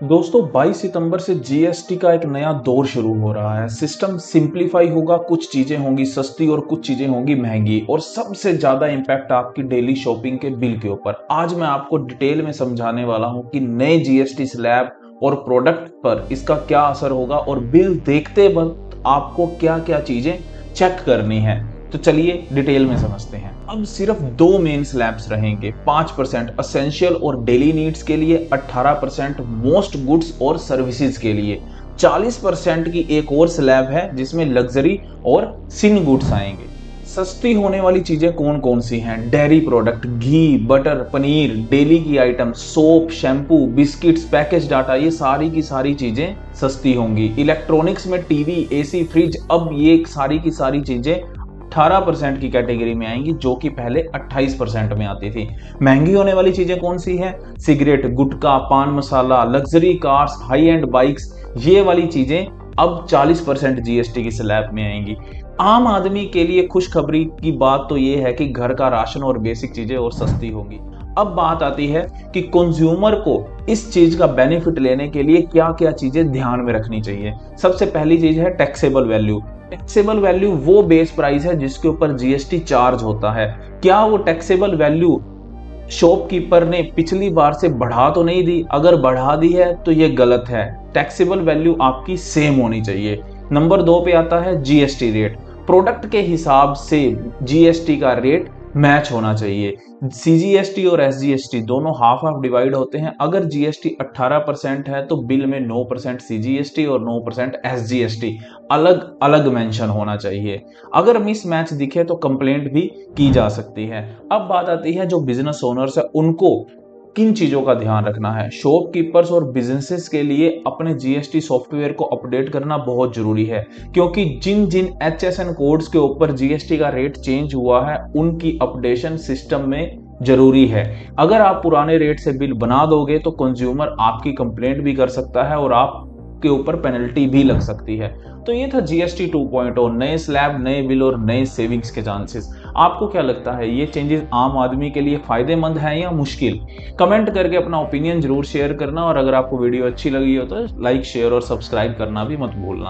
दोस्तों 22 सितंबर से जीएसटी का एक नया दौर शुरू हो रहा है। सिस्टम सिंप्लीफाई होगा, कुछ चीजें होंगी सस्ती और कुछ चीजें होंगी महंगी, और सबसे ज्यादा इंपैक्ट आपकी डेली शॉपिंग के बिल के ऊपर। आज मैं आपको डिटेल में समझाने वाला हूं कि नए जीएसटी स्लैब और प्रोडक्ट पर इसका क्या असर होगा और बिल देखते वक्त आपको क्या क्या चीजें चेक करनी है। तो चलिए डिटेल में समझते हैं। अब सिर्फ दो मेन स्लैब्स रहेंगे, 5% असेंशियल और डेली नीड्स के लिए, 18% मोस्ट गुड्स और सर्विसेज के लिए, 40% की एक और स्लैब है जिसमें लग्जरी और सिन गुड्स आएंगे। सस्ती होने वाली चीजें कौन कौन सी हैं? डेयरी प्रोडक्ट, घी, बटर, पनीर, डेली की item, soap, shampoo, biscuits, package data, ये सारी की सारी चीजें सस्ती होंगी। इलेक्ट्रॉनिक्स में टीवी, एसी, फ्रिज, अब ये सारी की सारी चीजें 18% की कैटेगरी में आएंगी, जो कि पहले 28% में आती थी। महंगी होने वाली चीजें कौन सी हैं? सिगरेट, गुटखा, पान मसाला, luxury cars, high end bikes, ये वाली चीजें अब 40% जीएसटी की स्लैब में आएंगी। आम आदमी के लिए खुशखबरी की बात तो ये है कि घर का राशन और बेसिक चीजें और सस्ती होंगी। अब बात आती है कि कंज्यूमर को इस चीज का बेनिफिट लेने के लिए क्या क्या चीजें ध्यान में रखनी चाहिए। सबसे पहली चीज है टैक्सेबल वैल्यू। टैक्सेबल वैल्यू वो बेस प्राइस है जिसके ऊपर जीएसटी चार्ज होता है। क्या वो टैक्सेबल वैल्यू शॉपकीपर ने पिछली बार से बढ़ा तो नहीं दी? अगर बढ़ा दी है तो ये गलत है। टैक्सेबल वैल्यू आपकी सेम होनी चाहिए। नंबर 2 पे आता है जीएसटी रेट। प्रोडक्ट के हिसाब से जीएसटी का रेट मैच होना चाहिए। सीजीएसटी और एसजीएसटी दोनों हाफ हाफ डिवाइड होते हैं। अगर जीएसटी 18% है तो बिल में 9% सीजीएसटी और 9% एसजीएसटी अलग अलग मेंशन होना चाहिए। अगर मिसमैच दिखे तो कंप्लेंट भी की जा सकती है। अब बात आती है जो बिजनेस ओनर्स है उनको किन चीजों का ध्यान रखना है। शॉपकीपर्स और बिजनेसेस के लिए अपने जीएसटी सॉफ्टवेयर को अपडेट करना बहुत जरूरी है, क्योंकि जिन जिन एचएसएन कोड्स के ऊपर जीएसटी का रेट चेंज हुआ है उनकी अपडेशन सिस्टम में जरूरी है। अगर आप पुराने रेट से बिल बना दोगे तो कंज्यूमर आपकी कंप्लेंट भी कर सकता है और आपके ऊपर पेनल्टी भी लग सकती है। तो ये था जीएसटी 2.0, नए स्लैब, नए बिल और नए सेविंग्स के चांसेस। आपको क्या लगता है, ये चेंजेस आम आदमी के लिए फायदेमंद है या मुश्किल? कमेंट करके अपना ओपिनियन जरूर शेयर करना, और अगर आपको वीडियो अच्छी लगी हो तो लाइक, शेयर और सब्सक्राइब करना भी मत भूलना।